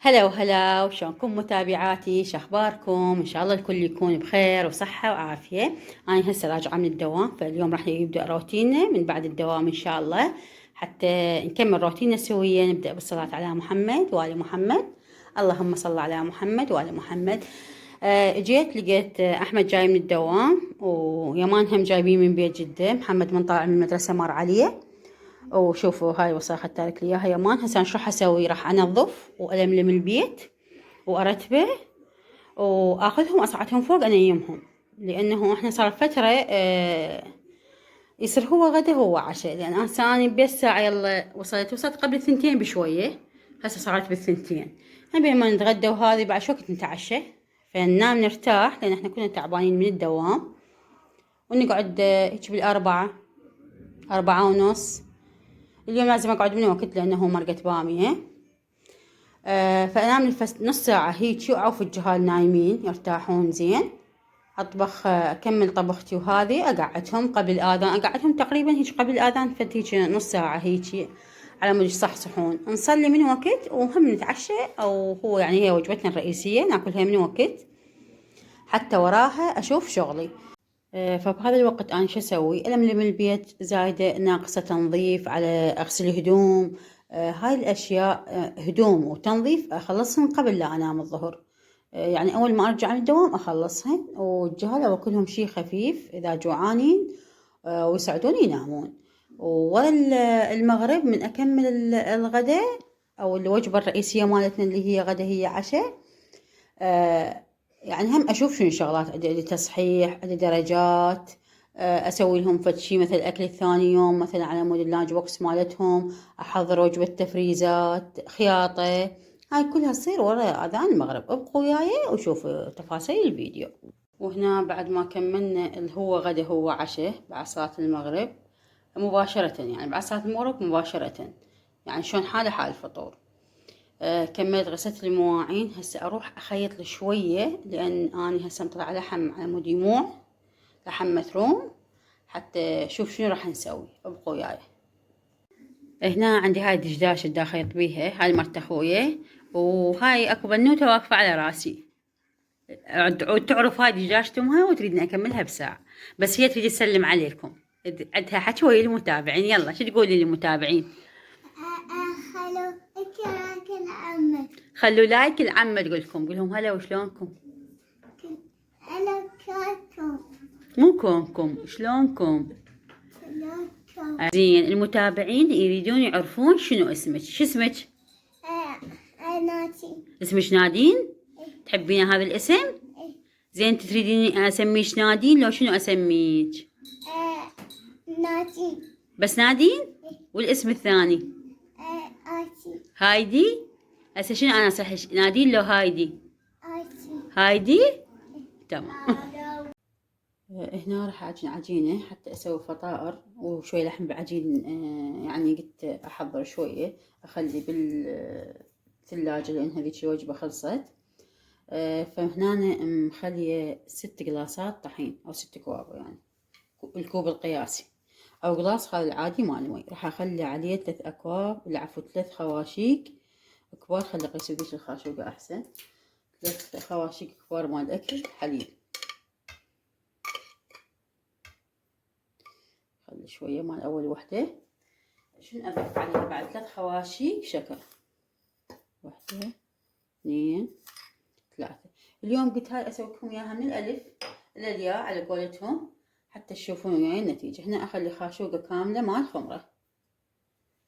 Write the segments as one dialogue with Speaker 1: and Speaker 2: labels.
Speaker 1: هلا وهلا، وشلونكم متابعاتي؟ شخباركم؟ ان شاء الله الكل يكون بخير وصحة وعافية. انا هسه راجعة من الدوام، فاليوم راح يبدأ روتيننا من بعد الدوام ان شاء الله، حتى نكمل روتيننا سويا. نبدأ بالصلاة على محمد وآل محمد. اللهم صل على محمد وآل محمد. جيت لقيت احمد جاي من الدوام، ويمان هم جايبين من بيت جدة. محمد من طالع من المدرسة مر عليه، وشوفوا هاي وساخة تارك لي اياها يمان. هسه شو حسوي؟ راح انظف والملم البيت وارتبه واخذهم اصعدهم فوق انيمهم، لانه احنا صار فترة يصير هو غدا هو عشاء. لان انا ثاني بالساعة يلا وصلت قبل 2 بشوية، هسه صارت بالثنتين. نبي ما نتغدى وهذه بعد شو وقت نتعشى، فننام نرتاح لان احنا كنا تعبانين من الدوام. ونقعد هيك بالأربعة، 4:30. اليوم لازم اقعد من وقت لانه مرقة بامية. فانام لي نص ساعة هيجي، واعوف الجهال نايمين يرتاحون زين. اطبخ، اكمل طبختي وهذه اقعدهم قبل الاذان. اقعدهم تقريبا هيك قبل الاذان هيجي نص ساعة هيجي، على مود يصحصحون. نصلي من وقت وهم نتعشى، او هو يعني هي وجبتنا الرئيسية ناكلها من وقت، حتى وراها اشوف شغلي. فبهذا الوقت أنا شو أسوي؟ ألملم البيت، زايدة ناقصة تنظيف، على أغسل هدوم. هاي الأشياء، هدوم وتنظيف أخلصهم قبل لا أنام الظهر. يعني أول ما أرجع من الدوام أخلصهن، والجهال أوكلهم شي خفيف إذا جوعانين، ويساعدوني ينامون. ولا المغرب من أكمل الغداء أو الوجبة الرئيسية مالتنا اللي هي غدا هي عشاء. يعني هم اشوف شنو شغلات ادي تصحيح، ادي درجات. اسوي لهم فد شي مثل اكل الثاني يوم، مثلا على مود اللانج بوكس مالتهم. احضر وجبة تفريزات، خياطة. هاي كلها تصير ورا اذان المغرب. ابقوا وياي وشوفوا تفاصيل الفيديو. وهنا بعد ما كملنا اللي هو غدا هو عشاء بعد صلاة المغرب مباشرة، يعني بعد صلاة المغرب مباشرة، يعني شلون حالة حال الفطور. كملت غسلت المواعين. هسه اروح اخيط لي شويه، لان اني هسه مطلع لحم على مود يموع، لحم مثروم. حتى شوف شنو راح نسوي. ابقوا وياي. هنا عندي هاي الدشداش اللي اخيط بيها، هاي مرت اخويا، وهاي اكو بنوته واقفه على راسي. تعرف هاي دشداشتمها وتريدني اكملها بساعه، بس هي تريد تسلم عليكم. عندها حكي ويا المتابعين. يلا شو تقولي للمتابعين؟ خلوا لايك العمة. تقول لكم، قول لهم هلا وشلونكم.
Speaker 2: هلا كيفكم؟
Speaker 1: مو كونكم، شلونكم. زين، المتابعين يريدون يعرفون شنو اسمك. شو اسمك؟
Speaker 2: ناتي.
Speaker 1: اسمك نادين؟ تحبين هذا الاسم؟ زين، تريدين اسميش نادين لو شنو اسميك؟
Speaker 2: ناتي.
Speaker 1: بس نادين؟ والاسم الثاني؟
Speaker 2: آتي.
Speaker 1: هايدي؟ هسه شنو انا صح، نادين لو هايدي؟
Speaker 2: آتي.
Speaker 1: هايدي؟ تمام. هنا راح اعجن عجينة حتى اسوي فطائر وشوي لحم بعجين. يعني قلت احضر شوية اخلي بالثلاجة، لان هذيك الوجبة خلصت. فهنا مخلية 6 قلاصات طحين او 6 كواب، يعني الكوب القياسي، او قلاص هذا العادي مال المي. راح اخلي عليه 3 اكواب، العفو 3 خواشيك كبار. خلي قيس بيش الخاشوقة احسن. 3 خواشيك كبار مال اكل حليب. خلي شوية مال أول وحدة. شنو أضيف عليها بعد؟ 3 خواشيك شكر. 1 2 3. اليوم قلت هاي أسوي لكم إياها من الألف إلى الياء على قولتهم، حتى تشوفون وياي النتيجة. هنا أخلي خاشوقة كاملة مال خمرة،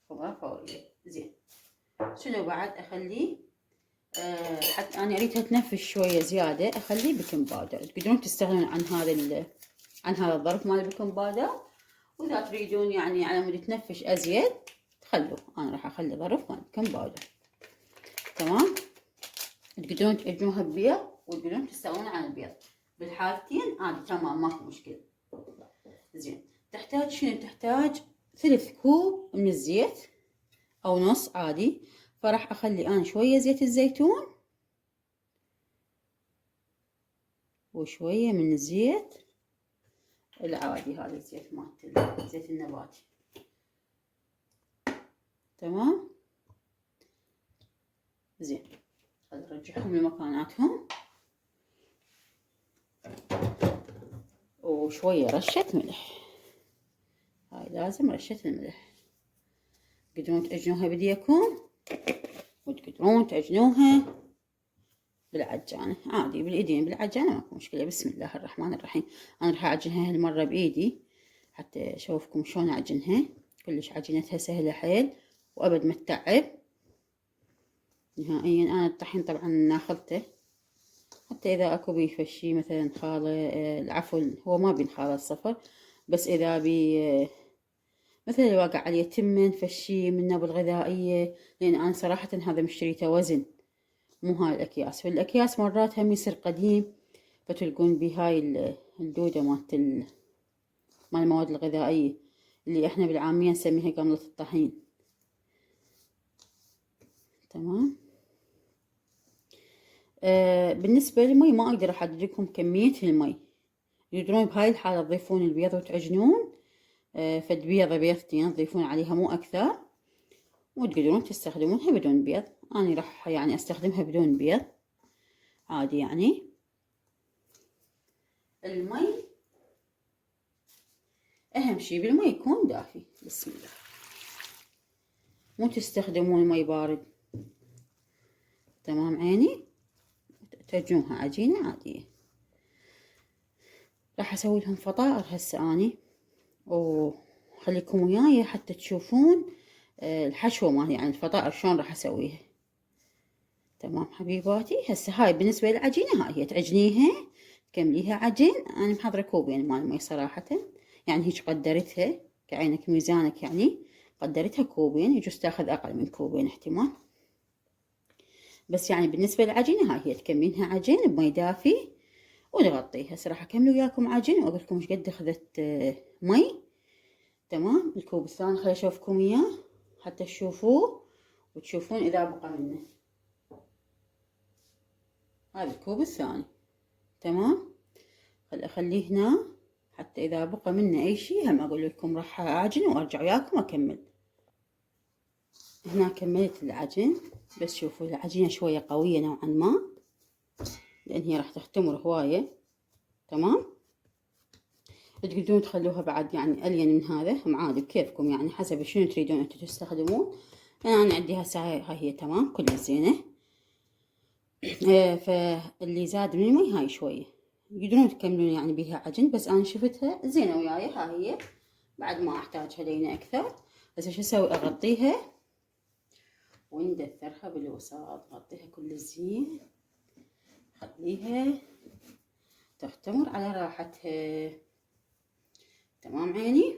Speaker 1: خمرة فورية. زين، شنو بعد أخليه؟ حتى أنا أريدها تنفش شوية زيادة، أخليه بيكنج باودر. تقدرون تستغنون عن هذا الظرف مال البيكنج باودر، واذا تريدون يعني على مود تنفش ازيد تخلوه. انا راح اخلي ظرف مال بيكنج باودر. تمام. تقدرون تأجنوها ببيض وتقدرون تستغنون عن البيض، بالحالتين عادي تمام ماكو مشكلة. زين، تحتاج شنو؟ تحتاج 3 كوب من الزيت او نص عادي. فراح اخلي انا شوية زيت الزيتون وشوية من الزيت العادي، هذا الزيت مالت الزيت النباتي. تمام. زين، نرجعهم لمكاناتهم. وشوية رشة ملح، هاي لازم رشة الملح. تقدرون تعجنوها بديكم وتقدرون تعجنوها بالعجانة عادي، بالايدين بالعجانة ماكو مشكلة. بسم الله الرحمن الرحيم. انا راح اعجنها هالمرة بايدي حتى اشوفكم شلون اعجنها. كلش عجينتها سهلة حيل وابد ما تتعب نهائيا. انا الطحين طبعا ناخذته، حتى اذا اكو بيه فشي مثلا خالة، العفو هو ما بينخالة الصفر، بس اذا بي مثلا واقع عليه تمن فشي منه بالغذائية، لان انا صراحة هذا مشتريته وزن مو هاي الاكياس. فالاكياس مرات هم يصير قديم فتلقون بهاي الدودة مال المواد الغذائية اللي احنا بالعامية نسميها قملة الطحين. تمام. بالنسبة للمي ما اقدر احدد لكم كمية المي. تقدرون بهاي الحالة تضيفون البيض وتعجنون، فد بيضة بيضتين تضيفون عليها مو اكثر، وتقدرون تستخدمونها بدون بيض. انا راح يعني استخدمها بدون بيض عادي. يعني المي اهم شي بالمي يكون دافي. بسم الله، مو تستخدمون مي بارد. تمام عيني. تعجنوها عجينة عادية. راح اسوي لهم فطائر هسه اني، وخليكم وياي حتى تشوفون الحشوة مالي يعني الفطائر شلون راح اسويها. تمام حبيباتي. هسه هاي بالنسبة للعجينة، هاي هي تعجنيها تكمليها عجين. انا محضرة كوبين مال مي صراحة، يعني هيك قدرتها كعينك ميزانك، يعني قدرتها كوبين، يجوز تاخذ اقل من كوبين احتمال، بس يعني بالنسبة للعجينة هاي هي تكملينها عجين بمي دافي ونغطيها. هسه راح اكمل وياكم عجين واقول لكم ايش قد اخذت مي. تمام. الكوب الثاني خلي اشوفكم اياه حتى تشوفوه وتشوفون اذا بقى منه. هذا الكوب الثاني. تمام. خل اخليه هنا حتى اذا بقى منه اي شيء هم اقول لكم راح اعجن وارجع وياكم اكمل. هنا كملت العجن، بس شوفوا العجينة شوية قوية نوعا ما لان هي راح تختمر هواية. تمام. تقدرون تخلوها بعد يعني الين من هذا هم عادي بكيفكم، يعني حسب شنو تريدون انتم تستخدمون. انا عندي هسه هاي هي تمام كلها زينة. فاللي زاد من المي هاي شوية يقدرون تكملون يعني بيها عجن، بس انا شفتها زينة وياي هاي هي بعد ما احتاجها لينة اكثر. هسه شو اسوي؟ اغطيها وندثرها بالوسط، غطيها كل زين، خليها تختمر على راحتها. تمام عيني.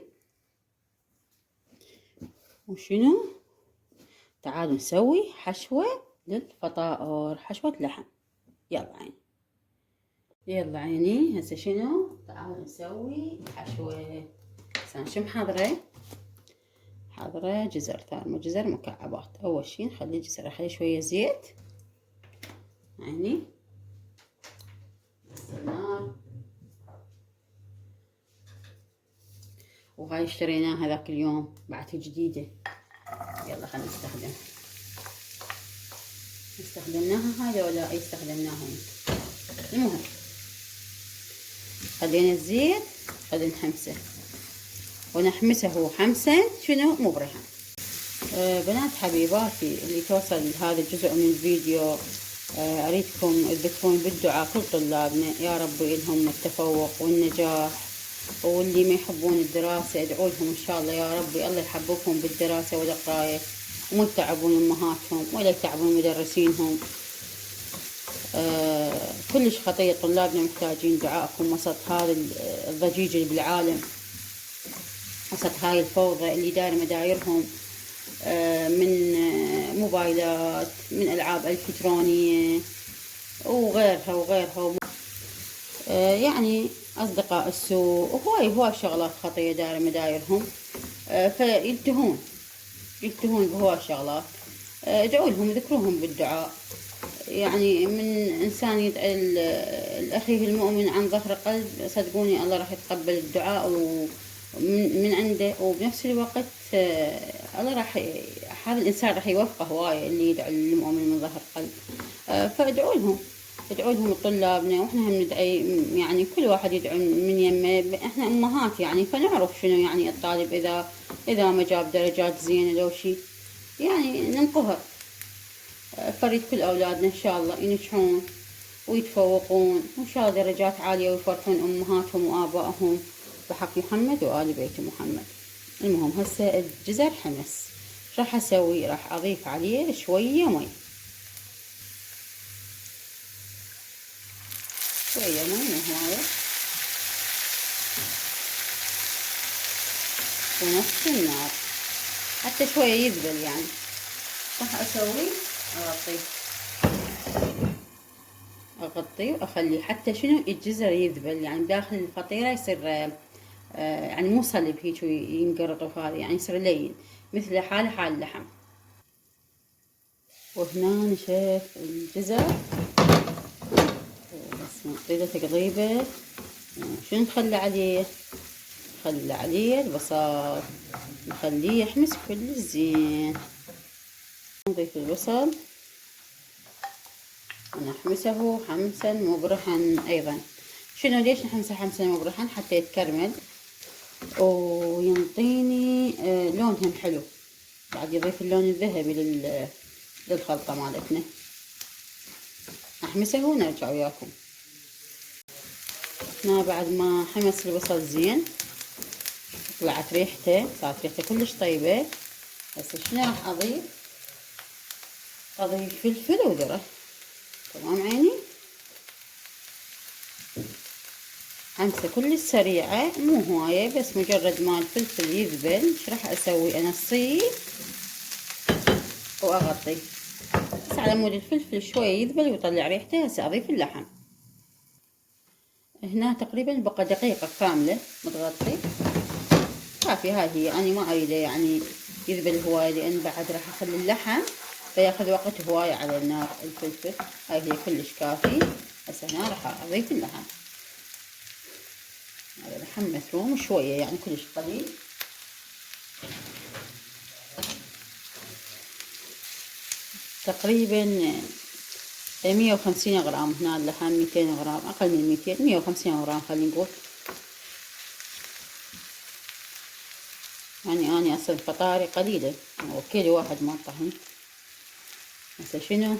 Speaker 1: وشنو؟ تعالوا نسوي حشوة للفطائر، حشوة لحم. يلا عيني. يلا عيني. هسه شنو؟ تعالوا نسوي حشوة. هسه شو محضرة؟ حضرة جزر ثارمة، جزر مكعبات. اول شي نخلي الجزر، اخلي شوية زيت عيني النار. وهاي اشتريناها ذاك اليوم بعد جديدة. يلا خلينا استخدمناها هذا ولا اي استخدمناها. المهم خلينا الزيت خلينا نحمسه، ونحمسه هو حمسة شنو مو بريحان. بنات حبيباتي اللي توصل لهذا الجزء من الفيديو، اريدكم تذكرون بالدعاء كل طلابنا يا رب لهم التفوق والنجاح، واللي ما يحبون الدراسة ادعوا لهم ان شاء الله يا رب الله يحببهم بالدراسة والقراية وما يتعبون امهاتهم ولا يتعبون مدرسينهم. كلش خطية طلابنا محتاجين دعائكم وسط هذا الضجيج اللي بالعالم، وسط هاي الفوضى اللي داير مدايرهم من موبايلات، من ألعاب إلكترونية وغيرها يعني أصدقاء السوء وهواي شغلات خطية دايرة مدايرهم. فيلتهون بهواي شغلات. ادعوا لهم ذكروهم بالدعاء، يعني من إنسان يدعي الأخيه المؤمن عن ظهر قلب صدقوني الله راح يتقبل الدعاء من عنده، وبنفس الوقت الله راح هذا الإنسان راح يوفقه هواية اللي يدعي المؤمن من ظهر قلب. فادعوا لهم، ادعوا لهم طلابنا، واحنا هم ندعي، يعني كل واحد يدعو من يمه. احنا امهات يعني، فنعرف شنو يعني الطالب اذا ما جاب درجات زينه لو شي، يعني ننقهر. فريد كل اولادنا ان شاء الله ينجحون ويتفوقون، وان شاء الله درجات عاليه، ويفرحون امهاتهم وابائهم بحق محمد وآل بيت محمد. المهم هسه الجزر حمص، راح اسوي، راح اضيف عليه شويه مي، شويه مي مو هوايه، ونص النار حتى شويه يذبل يعني. راح اسوي اغطيه واخليه حتى شنو الجزر يذبل، يعني داخل الفطيره يصير يعني مو صلب هيك وينقرط وهذا، يعني يصير لين مثل حال اللحم. وهنا نشف الجزر، بس نعطيه تقريبا. شنو نخلي عليه؟ نخلي عليه البصل، نخليه يحمس كل زين. نضيف البصل ونحمسه حمسا مبرحا ايضا. شنو ليش نحمسه حمسا مبرحا؟ حتى يتكرمل وينطيني لون هم حلو، بعد يضيف اللون الذهبي للخلطة مالتنا. احمسه ونرجع وياكم. هنا بعد ما حمس البصل زين، طلعت ريحته، صارت ريحته كلش طيبة. هسه شنو راح اضيف فلفل وذرة. تمام عيني، حمسة كلش سريعة مو هواية، بس مجرد ما الفلفل يذبل. ايش راح اسوي؟ انصيه واغطيه بس على مود الفلفل شوية يذبل ويطلع ريحته. هسه اضيف اللحم. هنا تقريبا بقى دقيقة كاملة متغطي، كافي. هاي هي، انا ما اريده يعني يذبل هواي، لان بعد راح اخلي اللحم فياخذ وقت هواي على النار الفلفل. هاي هي كلش كافي. هسه هنا راح اضيف اللحم. هذا لحم مفروم شوية يعني كلش قليل. تقريبا 150 غرام. هنا اللحم 200 غرام، اقل من 200، 150 غرام خلينا نقول. يعني اني اصل فطاري قليلة، وكيلو واحد مال طحين. هسه شنو؟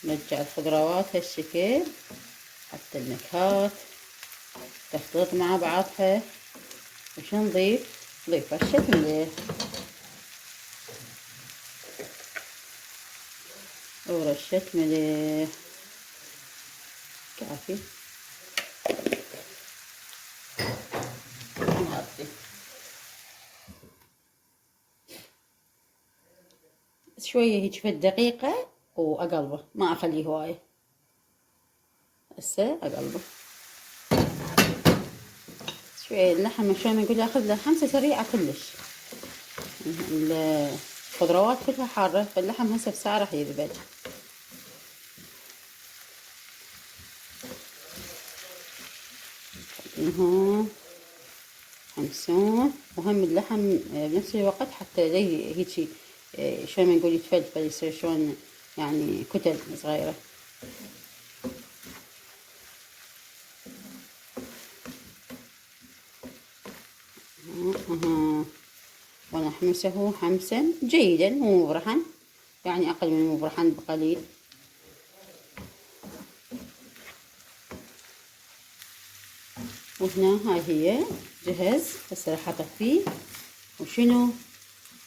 Speaker 1: نرجع الخضروات هالشكل حتى النكهات تختلط مع بعضها. وش نضيف؟ نضيف رشة ملح ورشة ملح كافي. نغطي شوية هيك فد دقيقة واقلبه، ما اخليه هواية. هسه اقلبه شوية. اللحم شلون ما نقول ياخذ له حمسة سريعة كلش. الخضروات كلها حارة، فاللحم هسه بساعة راح يذبل. هون حمسون، وهم اللحم بنفس الوقت حتى زي هيجي شلون ما نقول يتفلفل، يصير شلون يعني كتل صغيرة. ونحمسه حمسا جيدا مو مبرحا، يعني أقل من مبرحا بقليل. وهنا هاي هي جهز. هسه راح اطفيه وشنو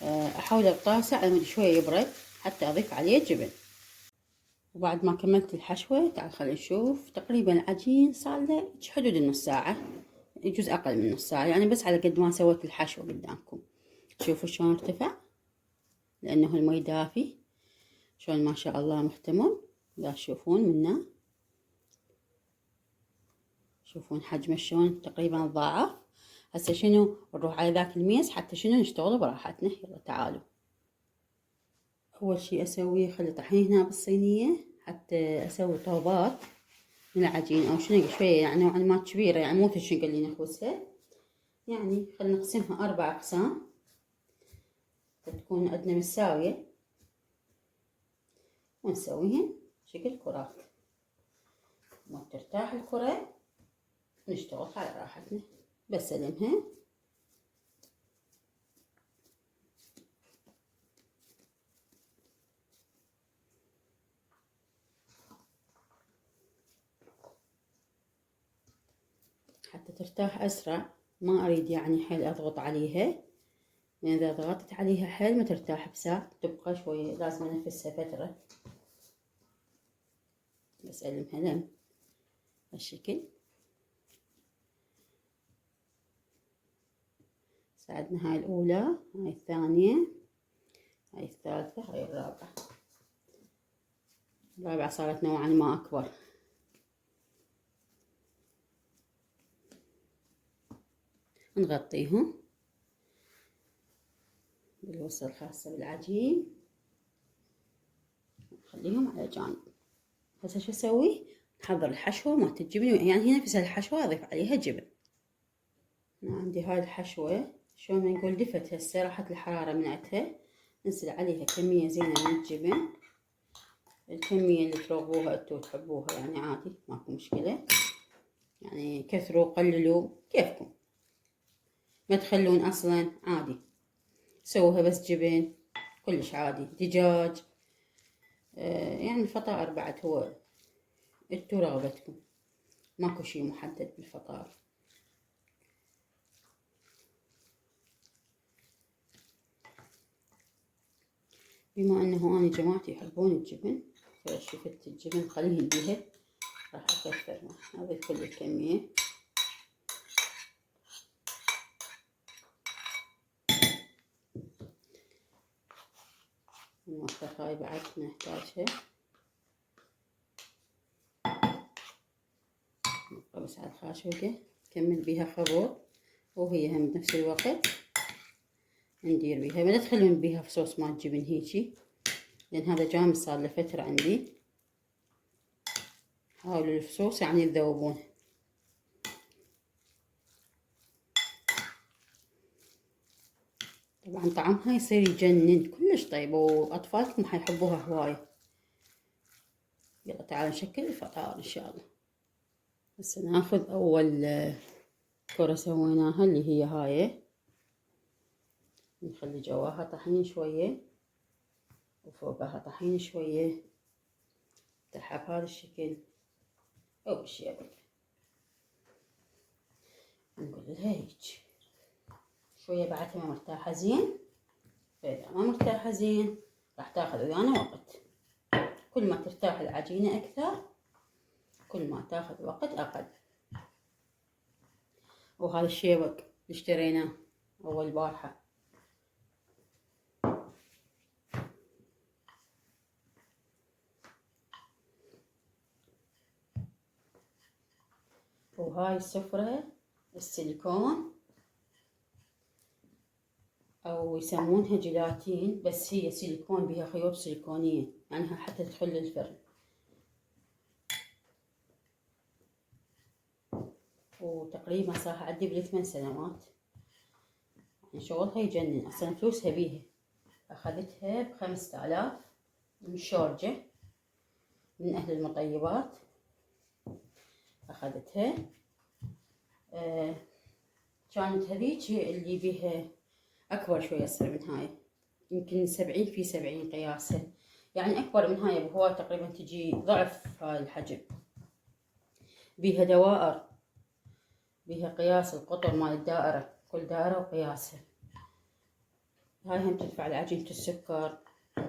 Speaker 1: احوله بطاسة على مود شوية يبرد حتى اضيف عليه جبن. وبعد ما كملت الحشوة، تعال خلينا نشوف. تقريبا العجين صار له حدود النص ساعة، يجوز اقل من نص ساعة يعني، بس على قد ما سويت الحشوة قدامكم. شوفوا شلون ارتفع، لانه المي دافي. شلون ما شاء الله محتمل. لا تشوفون منا، شوفون حجمه شلون تقريبا ضاعف. هسه شنو نروح على ذاك الميز حتى شنو نشتغل براحتنا. يلا تعالوا. اول شي اسويه خلي طحين هنا بالصينية حتى اسوي طوبات من العجين، او شنو شوية يعني نوعا ما كبيرة، يعني مو تشنق اللي نخبزها. يعني خلينا نقسمها 4 أقسام تكون عندنا متساوية. ونسويهن شكل كرات. ما ترتاح الكرة نشتغل على راحتنا. بسلمها حتى ترتاح أسرع. ما أريد يعني حيل أضغط عليها، لأن إذا ضغطت عليها حيل ما ترتاح بساعة، تبقى شوية لازم أنفسها فترة. بس ألمها لم هالشكل. ساعدنا هاي الأولى، هاي الثانية، هاي الثالثة، هاي الرابعة. الرابعة صارت نوعا ما أكبر. نغطيهم بالوصلة الخاصة بالعجين، نخليهم على جانب. هسه شو اسوي؟ نحضر الحشوة مالت الجبن، يعني هنا نفس الحشوة اضيف عليها جبن. انا عندي هاي الحشوة شلون ما نقول دفت هسه، راحت الحرارة من عندها. ننزل عليها كمية زينة من الجبن، الكمية اللي ترغبوها انتو تحبوها، يعني عادي ماكو مشكلة، يعني كثروا قللوا كيفكم، ما تخلون اصلا عادي. سووها بس جبن كلش عادي، دجاج، يعني الفطائر بعد هو انتو رغبتكم، ماكو شي محدد بالفطائر. بما انه انا جماعتي يحبون الجبن، فشفت الجبن خليهن بيها، راح اكثر اضيف كل الكمية. الموثقة هاي بعد نحتاجها، نبقى بس على الخاشوقة نكمل بيها خبور، وهي هم بنفس الوقت ندير بيها. ما تدخلون بيها في صوص مال جبن هيجي، لان هذا جامد صار له فترة عندي. حاولوا الفصوص يعني تذوبون. طبعا طعمها يصير يجنن كلش طيب، واطفالكم حيحبوها هواية. يلا تعالوا نشكل الفطائر ان شاء الله. هسه ناخذ اول كرة سويناها اللي هي هاي، نخلي جواها طحين شوية وفوقها طحين شوية، تلحق بهذا الشكل او بالشيء. نقول لها هيك شوية بعدها ما مرتاحة زين، فإذا ما مرتاحة زين راح تاخذ ويانا وقت. كل ما ترتاح العجينة أكثر كل ما تاخذ وقت أقل. وهذا الشيبق اللي اشتريناه أول بارحة، وهاي السفرة السيليكون أو يسمونها جيلاتين، بس هي سيليكون بها خيوط سيليكونية، يعني حتى تدخل الفرن. وتقريبا صار عندي ب8 سنوات، يعني شغلها يجنن. أصلا فلوسها بيها، أخذتها ب5000 من شورجة، من أهل المطيبات أخذتها. كانت هذيك اللي بيها أكبر شوية تصير من هاي، يمكن 70 في 70 قياسها، يعني أكبر من هاي بهواي، تقريبا تجي ضعف هاي الحجم. بيها دوائر، بيها قياس القطر مال الدائرة، كل دائرة وقياسها. هاي هم تدفع لعجينة السكر،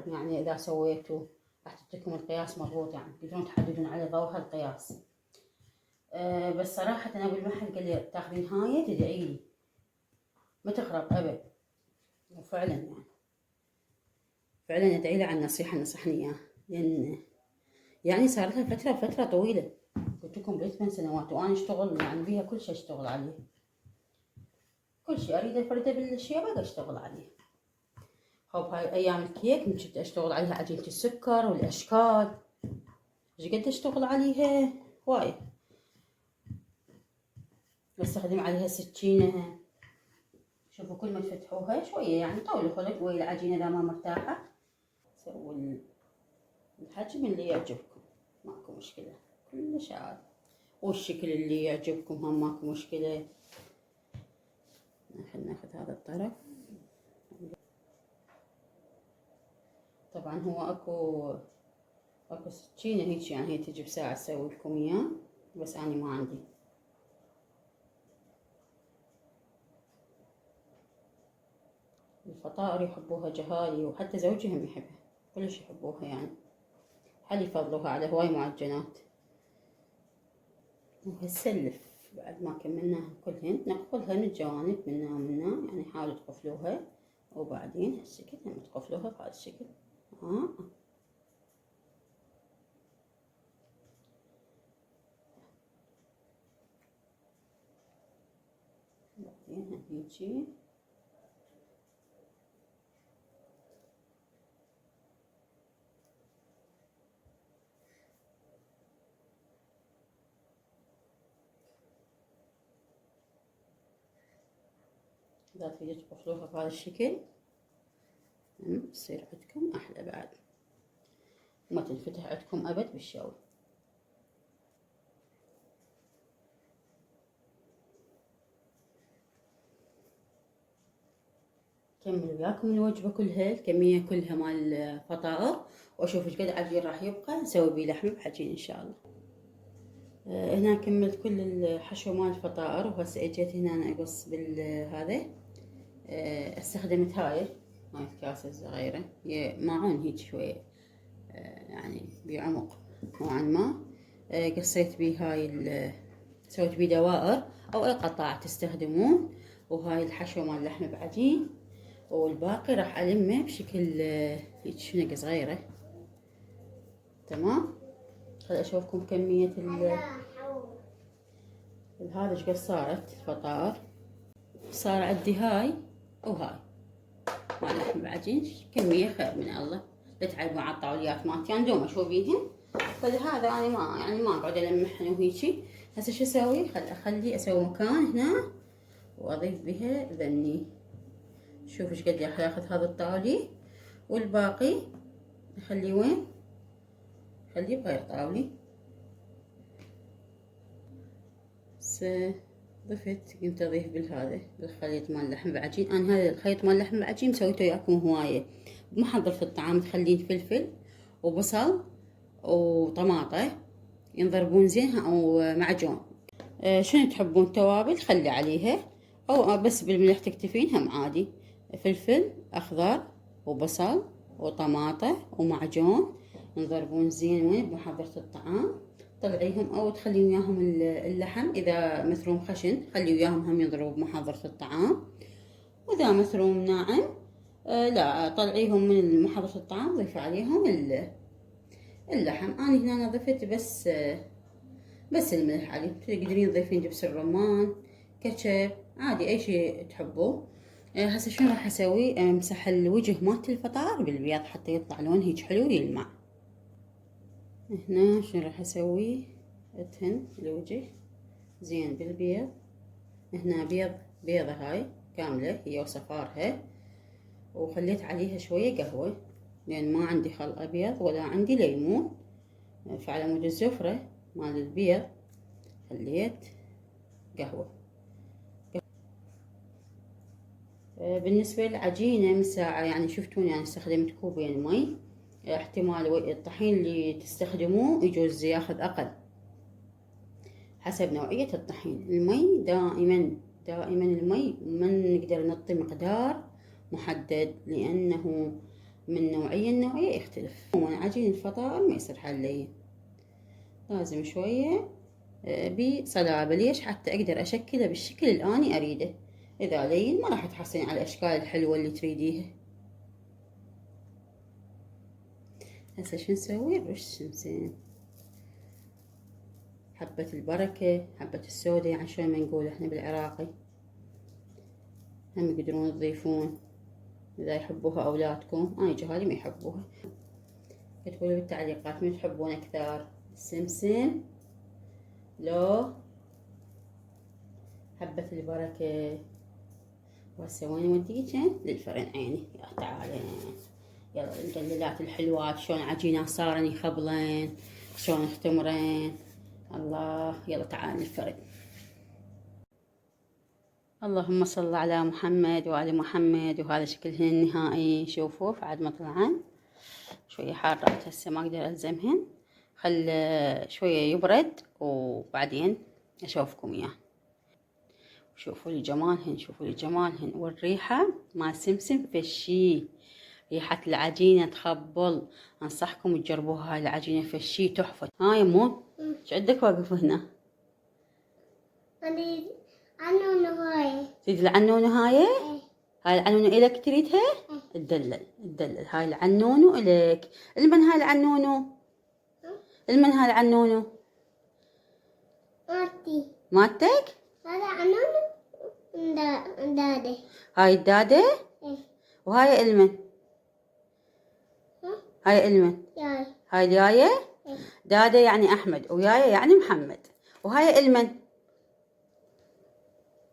Speaker 1: يعني إذا سويتوا راح تعطيكم القياس مضبوط، يعني تقدرون تحددون على ضوء هالقياس. بس صراحة أنا بالمحل قال لي تاخذين هاي تدعيلي ما تخرب أبد، وفعلا فعلا ادعيلي على النصيحة اللي نصحني إياها، لأن يعني صار لها فترة طويلة، قلت لكم ب8 سنوات، وأنا أشتغل يعني بيها كل شيء، أشتغل عليه كل شيء أريد أفرده بالشيء بقى أشتغل عليه. هو بهاي أيام الكيك كنت أشتغل عليها عجينة السكر والأشكال، ايش قد أشتغل عليها هواية. بستخدم عليها سكينة. شوفوا كل ما تفتحوها شوية يعني طولوا خلق وهي العجينة إذا ما مرتاحة. سووا الحجم اللي يعجبكم ماكو مشكلة، كلش عادي. والشكل اللي يعجبكم هم ماكو مشكلة. خلينا ناخذ هذا الطرف. طبعا هو اكو سكينة هيك، يعني هي تجي بساعة تسوي لكم اياه، بس اني ما عندي. الفطائر يحبوها جهالي، وحتى زوجي هم يحبها، كلش يحبوها يعني، حل يفضلوها على هواي معجنات. وهالسلف بعد ما كملناها كلهن نقفلها من الجوانب منا ومنا، يعني حاولوا تقفلوها، وبعدين هالشكل هم تقفلوها بهذا الشكل. بعدين هيجي إذا تريدوا تقفلوها بهذا الشكل تصير عندكم أحلى بعد، وما تنفتح عندكم أبد بالشوي. كمل وياكم الوجبة كلها، الكمية كلها مال الفطائر، وأشوف ايش قد عجين راح يبقى نسوي بيه لحم بعجين إن شاء الله. هنا كملت كل الحشو مال الفطائر، وهسه اجيت هنا أنا أقص بالهذا. استخدمت هاي الكاسة الصغيرة، هي ماعون هيك شوية، يعني بعمق نوعا ما. قصيت بيه هاي سويت بيه دوائر أو أي قطع تستخدمون. وهاي الحشو مال اللحم بعجين، والباقي راح ألمه بشكل هيك شنقة صغيرة. تمام. خل أشوفكم كمية هذا ايش قد صارت الفطائر. صار عندي هاي وهاي مال لحم بعجين، كمية خير من الله، لا تعبوا على الطاوليات مالتي، انا دوم اشوف بيهن، فلهذا انا ما اقعد المحن وهيجي. هسه شو اسوي؟ اخلي اسوي مكان هنا واضيف بها ذني. شوف ايش قد ياخذ هذا الطاولي، والباقي اخليه وين؟ اخليه بغير طاولي. ضفت قمت اضيف بالهذا بالخليط مال اللحم بعجين. انا هذا الخليط مال اللحم بعجين سويته وياكم هوايه بمحضر في الطعام. تخلين فلفل وبصل وطماطة ينضربون زين او معجون. شنو تحبون توابل خلي عليها، او بس بالملح تكتفين هم عادي. فلفل اخضر وبصل وطماطة ومعجون ينضربون زين وين بمحضرة الطعام. طلعيهم او تخلي وياهم اللحم، اذا مثلهم خشن خلي وياهم هم يضربوا بمحضرة الطعام، واذا مثلهم ناعم لا طلعيهم من محضرة الطعام ضيفي عليهم اللحم. انا هنا ضفت بس الملح عليه. تقدرين تضيفين دبس الرمان، كاتشب، عادي اي شيء تحبوه. هسه شنو راح اسوي؟ امسح الوجه مالت الفطار بالبياض حتى يطلع لون هيك حلو يلمع. هنا شنو راح اسوي؟ ادهن الوجه زين بالبيض. هنا بيضة هاي كاملة هي وصفارها، وخليت عليها شوية قهوة لان ما عندي خل ابيض ولا عندي ليمون، فعلى مود الزفرة مال البيض خليت قهوة. بالنسبة للعجينة من ساعة يعني شفتوني يعني استخدمت كوبين مي. احتمال الطحين اللي تستخدموه يجوز ياخذ اقل حسب نوعية الطحين. المي دائما المي ما نقدر نعطي مقدار محدد، لانه من نوعية لنوعية يختلف. عجين الفطائر ما يصير حلي، لازم شوية بصلابة. ليش؟ حتى اقدر اشكله بالشكل اللي اني اريده. اذا لين ما راح تحصلين على الاشكال الحلوة اللي تريديها. هسه شو نسوي؟ نرش زين حبة البركة، حبة السودة، يعني شلون ما نقول احنا بالعراقي. هم يقدرون تضيفون اذا يحبوها اولادكم. انا جهالي ما يحبوها. اكتبوا لي بالتعليقات من تحبون اكثر، السمسم لو حبة البركة. وهسه وين نوديكن؟ للفرن عيني. يا تعالين يلا المدللات الحلوات شلون عجينة صارن يخبلين، شلون يختمرين. الله، يلا تعال نفرد. اللهم صل على محمد وآل محمد. وهذا شكلهن النهائي. شوفوا بعد ما طلعن شوية حارات، هسه ما اقدر الزمهن، خل شوية يبرد وبعدين اشوفكم اياه. شوفوا لي جمالهن، شوفوا لي جمالهن، والريحة ما سمسم في الشي، ريحة العجينة تخبل. انصحكم تجربوها، هاي العجينة في الشي تحفة. هاي مو ايش عندك واقف هنا؟
Speaker 2: أريد عنونه هاي.
Speaker 1: تريد العنونة هاي؟
Speaker 2: إيه.
Speaker 1: هاي العنونة إلك تريدها؟ تدلل تدلل. هاي العنونة إلك. المن هاي العنونة؟ المن هاي العنونة؟
Speaker 2: ماتي.
Speaker 1: مالتك؟
Speaker 2: هذا عنونه دادي.
Speaker 1: هاي الدادة؟
Speaker 2: إيه.
Speaker 1: وهاي المن؟ هاي المن؟
Speaker 2: ياي.
Speaker 1: هاي الياية؟
Speaker 2: إيه.
Speaker 1: دادة يعني أحمد، وياية يعني محمد. وهاي المن؟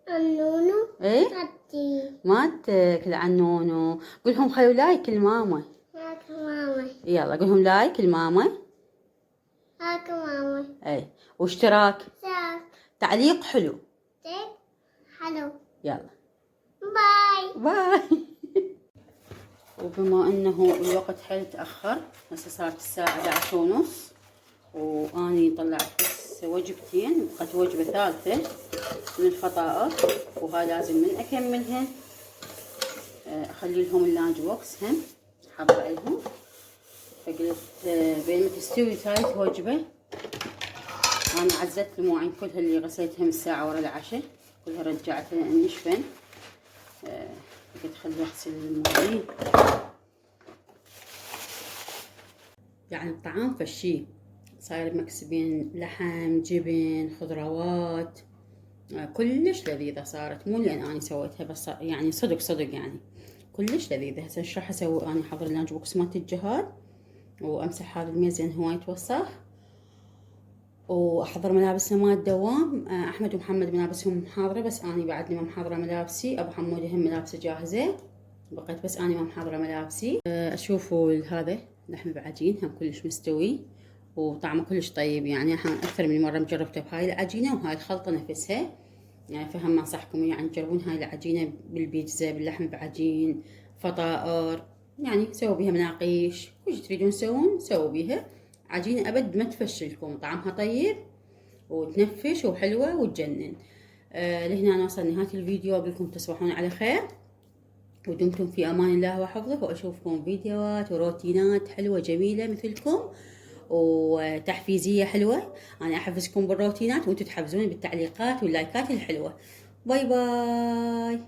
Speaker 2: عنونه
Speaker 1: إيه؟
Speaker 2: ماتي.
Speaker 1: مالتك العنونة. قولهم خلوا لايك الماما.
Speaker 2: هاك ماما.
Speaker 1: يلا قولهم لايك الماما.
Speaker 2: هاك ماما.
Speaker 1: اي، واشتراك،
Speaker 2: ساك.
Speaker 1: تعليق حلو.
Speaker 2: تيك حلو.
Speaker 1: يلا
Speaker 2: باي.
Speaker 1: باي. وبما انه الوقت حيل تأخر، هسه صارت الساعة 11:30 واني طلعت بس وجبتين، بقت وجبة ثالثة من الفطائر، وهاي لازم من اكملهن اخلي لهم اللانج بوكس هم حابة لهم. فقلت بين ما تستوي ثالث وجبة، انا عزلت المواعين كلها اللي غسلتها من الساعة ورا العشاء، كلها رجعتها نشفن. قلت خلي اغسل المواعين. يعني الطعام فشي صاير مكس بين لحم جبن خضروات، كلش لذيذة صارت، مو لان اني سويتها بس، يعني صدق صدق يعني كلش لذيذة. هسه ايش راح اسوي؟ اني احضر اللانج بوكس مالت الجهاد، وامسح هذا الميز لان هواي توسخ، واحضر ملابسنا مال الدوام. احمد ومحمد ملابسهم حاضره، بس اني بعدني ما محضره ملابسي. ابو حمود هم ملابسه جاهزه، بقيت بس اني ما محضره ملابسي. اشوفوا هذا لحم بعجين هم كلش مستوي وطعمه كلش طيب، يعني اكثر من مره مجربته بهاي العجينه وهاي الخلطه نفسها، يعني فهم انصحكم يعني تجربون هاي العجينه بالبيتزا باللحم بعجين فطائر، يعني سووا بيها مناقيش، كل تريدون تسوون سووا بيها عجينه ابد ما تفشلكم، طعمها طيب وتنفش وحلوه وتجنن. لهنا نوصل نهايه الفيديو، اقول لكم تصبحون على خير ودمتم في امان الله وحفظه، واشوفكم فيديوهات وروتينات حلوه جميله مثلكم وتحفيزيه حلوه. انا احفزكم بالروتينات وانتم تحفزوني بالتعليقات واللايكات الحلوه. باي باي.